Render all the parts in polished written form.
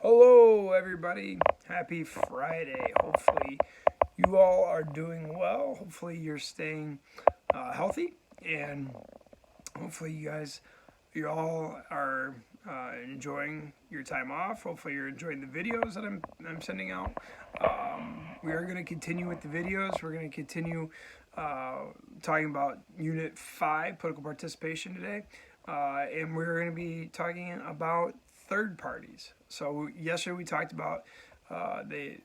Hello, everybody. Happy Friday. Hopefully, you all are doing well. Hopefully, you're staying healthy, and hopefully, you all are enjoying your time off. Hopefully, you're enjoying the videos that I'm sending out. We are going to continue with the videos. We're going to continue talking about Unit 5, political participation today. And we're going to be talking about third parties. So yesterday we talked about the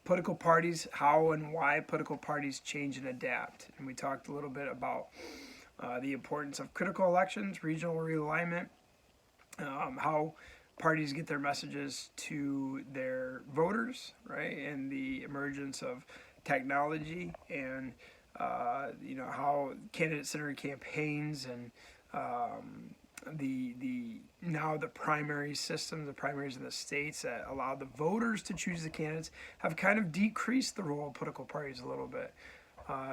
political parties, how and why political parties change and adapt, and we talked a little bit about the importance of critical elections, regional realignment, how parties get their messages to their voters, right, and the emergence of technology and how candidate-centered campaigns and the now the primary system, the primaries in the states that allow the voters to choose the candidates have kind of decreased the role of political parties a little bit,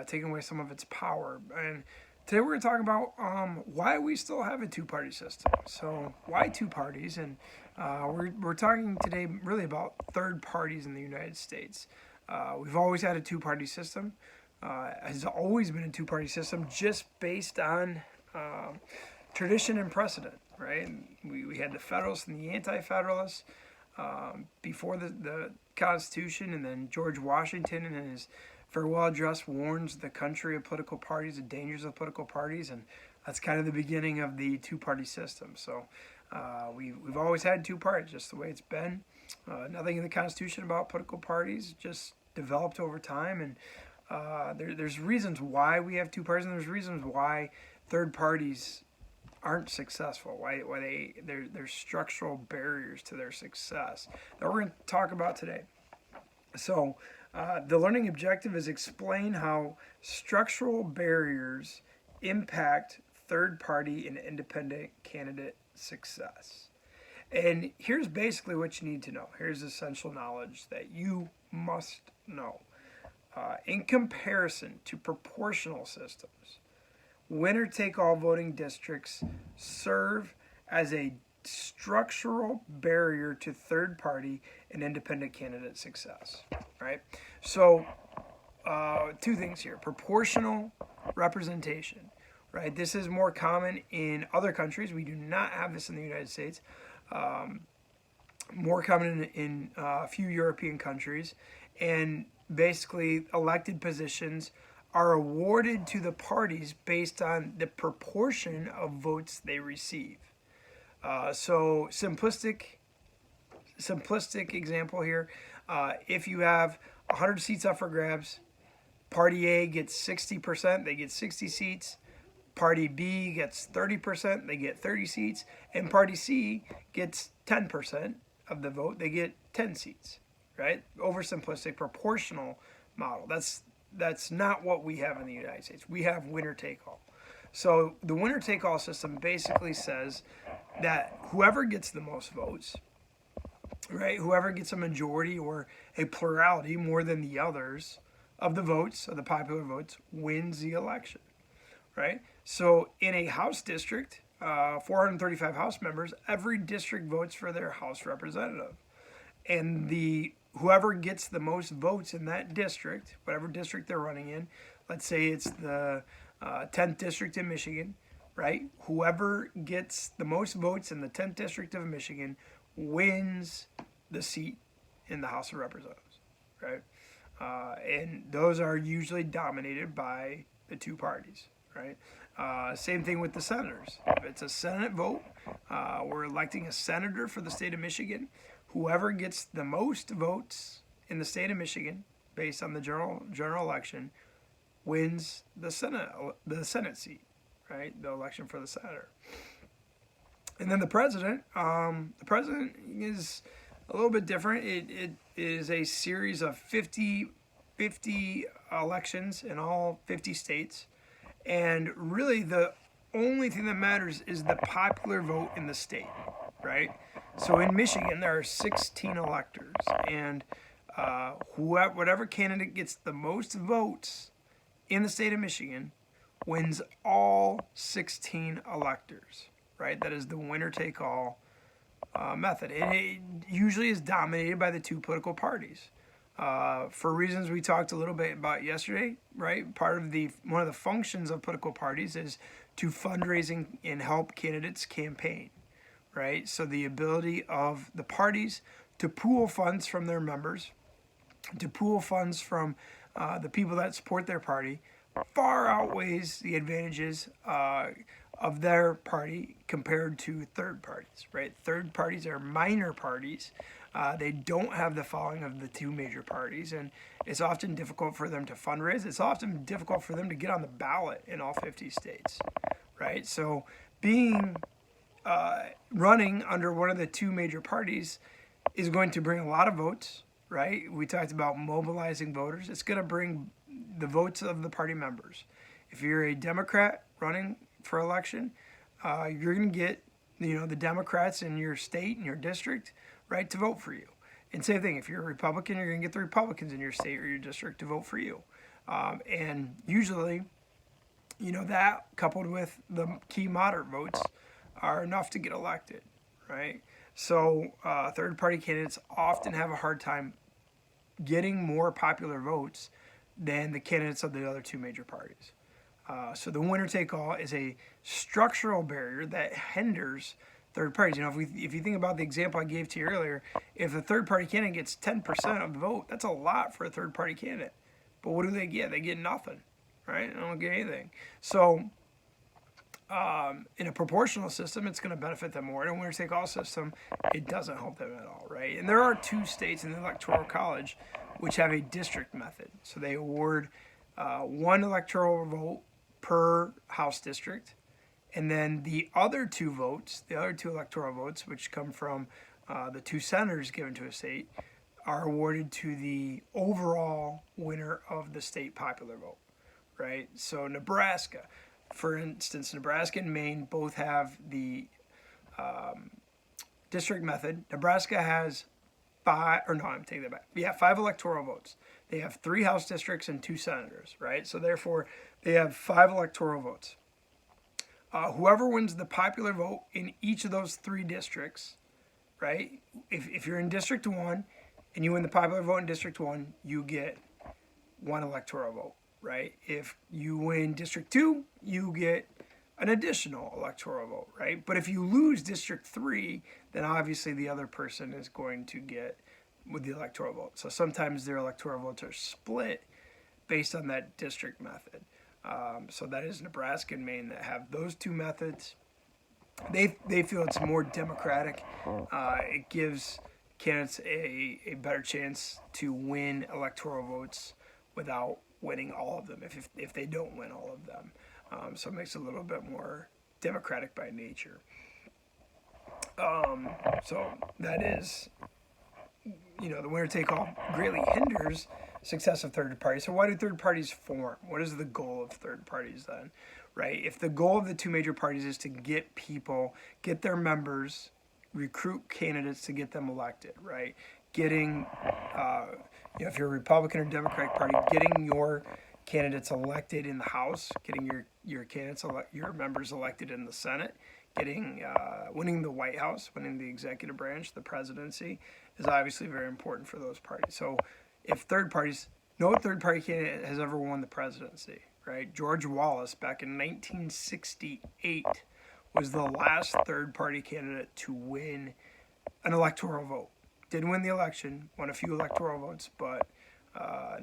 taking away some of its power. And today we're going to talk about why we still have a two-party system. So why two parties? And we're talking today really about third parties in the United States. We've always had a two-party system. Has always been a two-party system just based on tradition and precedent, right? We had the Federalists and the Anti-Federalists before the Constitution, and then George Washington in his farewell address warns the country of political parties, the dangers of political parties, and that's kind of the beginning of the two-party system. So we've always had two parties, just the way it's been. Nothing in the Constitution about political parties, just developed over time, and there's reasons why we have two parties, and there's reasons why third parties aren't successful, why there's structural barriers to their success that we're going to talk about today. So the learning objective is explain how structural barriers impact third party and independent candidate success. And here's basically what you need to know. Here's essential knowledge that you must know. In comparison to proportional systems, winner-take-all voting districts serve as a structural barrier to third-party and independent candidate success, right? So, two things here. Proportional representation, right? This is more common in other countries. We do not have this in the United States. More common in a few European countries. And basically, elected positions are awarded to the parties based on the proportion of votes they receive. So simplistic example here. If you have 100 seats up for grabs, Party A gets 60%, they get 60 seats. Party B gets 30%, they get 30 seats. And Party C gets 10% of the vote, they get 10 seats, right? Oversimplistic proportional model. That's not what we have in the United States. We have winner-take-all. So the winner-take-all system basically says that whoever gets the most votes, right, whoever gets a majority or a plurality more than the others of the votes, of the popular votes, wins the election, right? So in a House district, 435 House members, every district votes for their House representative. And whoever gets the most votes in that district, whatever district they're running in, let's say it's the 10th district in Michigan, right? Whoever gets the most votes in the 10th district of Michigan wins the seat in the House of Representatives, right? And those are usually dominated by the two parties, right? Same thing with the senators. If it's a Senate vote, we're electing a senator for the state of Michigan. Whoever gets the most votes in the state of Michigan, based on the general election, wins the Senate seat, right? The election for the senator. And then the president is a little bit different. It is a series of 50 elections in all 50 states. And really the only thing that matters is the popular vote in the state, right? So in Michigan, there are 16 electors, and whatever candidate gets the most votes in the state of Michigan wins all 16 electors, right? That is the winner-take-all method, and it usually is dominated by the two political parties. For reasons we talked a little bit about yesterday, right? One of the functions of political parties is to fundraising and help candidates campaign, right? So the ability of the parties to pool funds from their members, to pool funds from the people that support their party, far outweighs the advantages of their party compared to third parties, right? Third parties are minor parties. They don't have the following of the two major parties, and it's often difficult for them to fundraise. It's often difficult for them to get on the ballot in all 50 states, right? So being running under one of the two major parties is going to bring a lot of votes, right? We talked about mobilizing voters. It's going to bring the votes of the party members. If you're a Democrat running for election, you're going to get the Democrats in your state and your district, right, to vote for you. And same thing, if you're a Republican, you're going to get the Republicans in your state or your district to vote for you. And usually, that coupled with the key moderate votes are enough to get elected, right? So third-party candidates often have a hard time getting more popular votes than the candidates of the other two major parties. So the winner-take-all is a structural barrier that hinders third parties. If you think about the example I gave to you earlier, if a third-party candidate gets 10% of the vote, that's a lot for a third-party candidate. But what do they get? They get nothing, right? They don't get anything. So in a proportional system, it's going to benefit them more. In a winner-take-all system, it doesn't help them at all, right? And there are two states in the Electoral College which have a district method. So they award one electoral vote per House district, and then the other two electoral votes, which come from the two senators given to a state, are awarded to the overall winner of the state popular vote, right? So Nebraska, for instance, Nebraska and Maine both have the district method. Nebraska has five electoral votes. They have 3 House districts and 2 senators, right? So therefore, they have 5 electoral votes. Whoever wins the popular vote in each of those 3 districts, right? If you're in District 1 and you win the popular vote in District 1, you get 1 electoral vote, right? If you win District 2, you get an additional electoral vote, right? But if you lose District 3, then obviously the other person is going to get with the electoral vote. So sometimes their electoral votes are split based on that district method. So that is Nebraska and Maine that have those 2 methods. They feel it's more democratic. It gives candidates a better chance to win electoral votes without winning all of them, if they don't win all of them. So it makes it a little bit more democratic by nature. So that is, the winner-take-all greatly hinders success of third parties. So why do third parties form? What is the goal of third parties then, right? If the goal of the 2 major parties is to get their members, recruit candidates to get them elected, right? Getting, if you're a Republican or Democratic Party, getting your candidates elected in the House, getting your members elected in the Senate, winning the White House, winning the executive branch, the presidency, is obviously very important for those parties. So if no third-party candidate has ever won the presidency, right? George Wallace, back in 1968, was the last third-party candidate to win an electoral vote. Did win the election, won a few electoral votes, but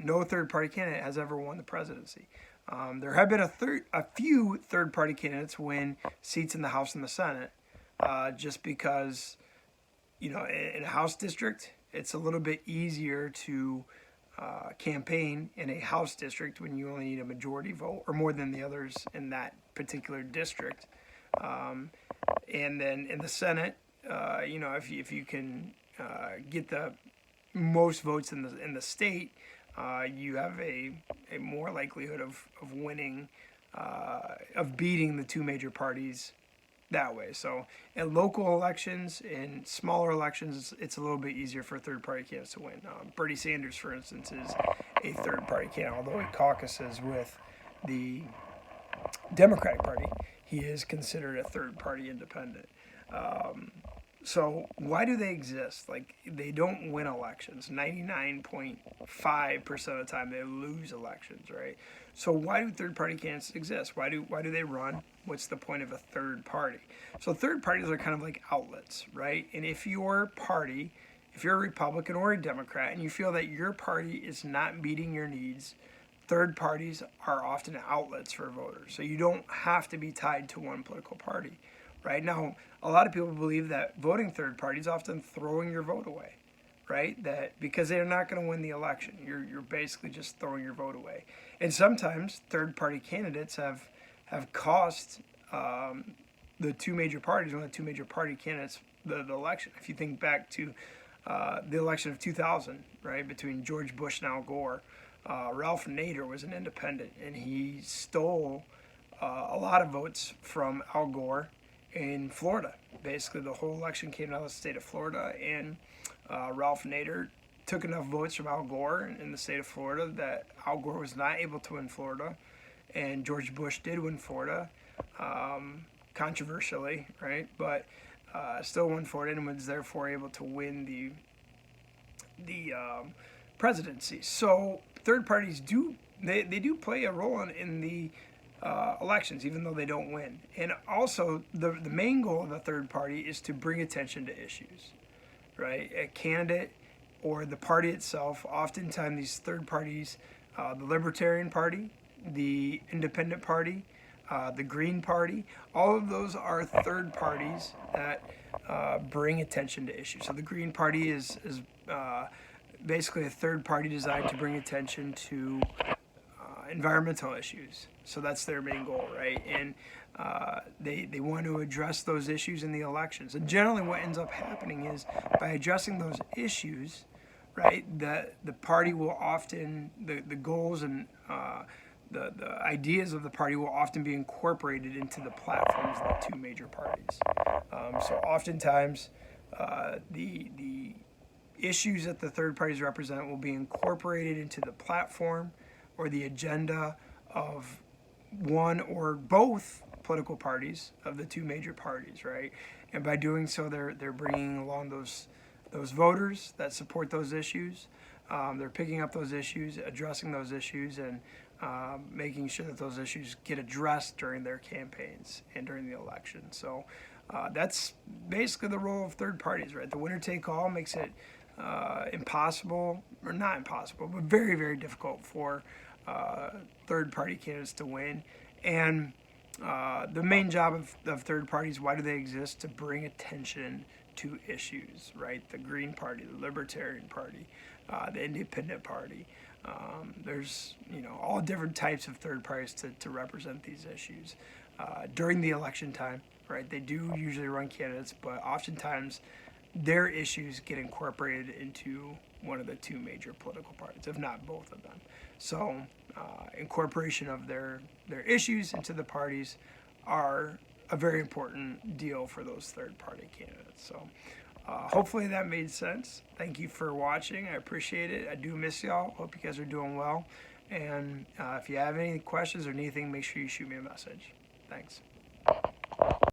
no third-party candidate has ever won the presidency. There have been a few third-party candidates win seats in the House and the Senate, just because, in a House district, it's a little bit easier to campaign in a House district when you only need a majority vote or more than the others in that particular district. And then in the Senate, if you can get the most votes in the state, you have a more likelihood of winning, of beating the 2 major parties that way. So in local elections, in smaller elections, it's a little bit easier for third-party candidates to win. Bernie Sanders, for instance, is a third-party candidate. Although he caucuses with the Democratic Party, he is considered a third-party independent. So why do they exist? Like, they don't win elections. 99.5% of the time they lose elections, right? So why do third party candidates exist? Why do they run? What's the point of a third party? So third parties are kind of like outlets, right? And if your party, if you're a Republican or a Democrat and you feel that your party is not meeting your needs, third parties are often outlets for voters. So you don't have to be tied to one political party. Right now, a lot of people believe that voting third parties often throwing your vote away, right? That because they're not going to win the election, you're basically just throwing your vote away. And sometimes third party candidates have cost the two major parties, one of the two major party candidates, the election. If you think back to the election of 2000, right, between George Bush and Al Gore, Ralph Nader was an independent, and he stole a lot of votes from Al Gore in Florida. Basically, the whole election came out of the state of Florida, and Ralph Nader took enough votes from Al Gore in the state of Florida that Al Gore was not able to win Florida, and George Bush did win Florida, controversially, right? But still won Florida and was therefore able to win the presidency. So third parties do play a role in the elections, even though they don't win. And also, the main goal of a third party is to bring attention to issues, right? A candidate or the party itself, oftentimes these third parties, the Libertarian Party, the Independent Party, the Green Party, all of those are third parties that bring attention to issues. So the Green Party is basically a third party designed to bring attention to environmental issues. So that's their main goal, right? And they want to address those issues in the elections. And generally what ends up happening is by addressing those issues, right, the party will often, the goals and the ideas of the party will often be incorporated into the platforms of the two major parties. So oftentimes the issues that the third parties represent will be incorporated into the platform or the agenda of one or both political parties of the two major parties, right? And by doing so, they're bringing along those voters that support those issues. They're picking up those issues, addressing those issues, and making sure that those issues get addressed during their campaigns and during the election. So that's basically the role of third parties, right? The winner-take-all makes it impossible, or not impossible, but very, very difficult for third-party candidates to win. And the main job of third parties, why do they exist? To bring attention to issues, right? The Green Party, the Libertarian Party, the Independent Party. There's, all different types of third parties to represent these issues. During the election time, right, they do usually run candidates, but oftentimes their issues get incorporated into one of the two major political parties, if not both of them. So incorporation of their issues into the parties are a very important deal for those third party candidates. So hopefully that made sense. Thank you for watching. I appreciate it. I do miss y'all. Hope you guys are doing well. And if you have any questions or anything, make sure you shoot me a message. Thanks.